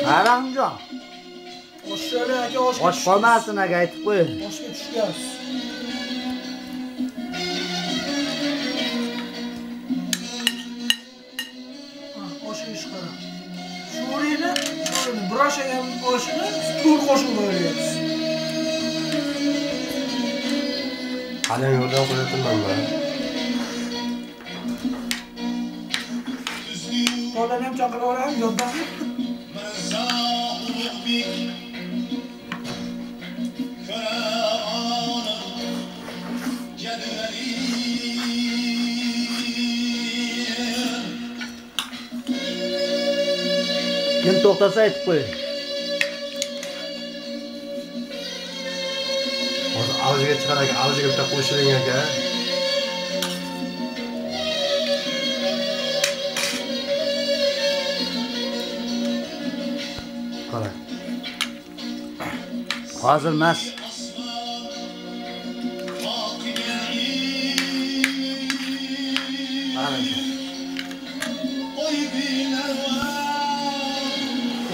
Qaramjon. Oshshali aka oshga. Och qolmasin aka aytib qo'y. Oshga tushgansiz. Oshga ish qara. Sho'rini brashagan oshini to'rt qoshiq qo'yasiz. Qalin yo'ldan qo'yaman men. To'g'ri ham chaqirib olaman, yoddan. Kim to'xtasa aytib qo'y. Hozir avjiga chiqar aka, avjiga bitta qo'shiling aka. Qara. Hozir emas.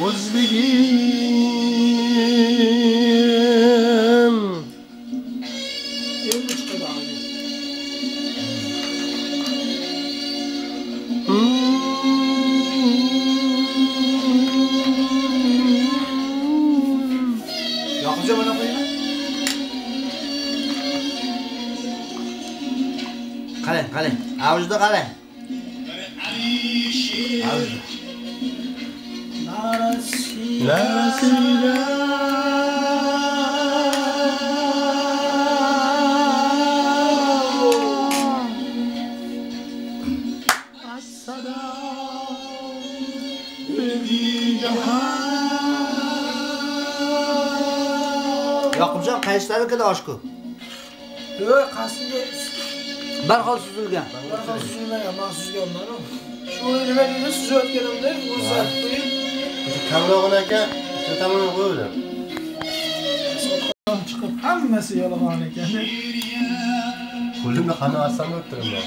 O'zbegim Endi chiqadi hozir. Yoqibjon mana qo'yinglar. Qarang. Avjda qarang. Avjda. Narasida asada Yoqubjon qaysilarikida osh ko'p? Yo'q, qasdga Bir xil suzilgan. suzilmagan, men suzganman. Shu nima deydi, suzayotganimda o'zat qo'yib kamrog'ini aka, shu tomonga qo'yinglar. chiqib hammasi yolg'on ekan. Qo'limda qani asam o'tiraman.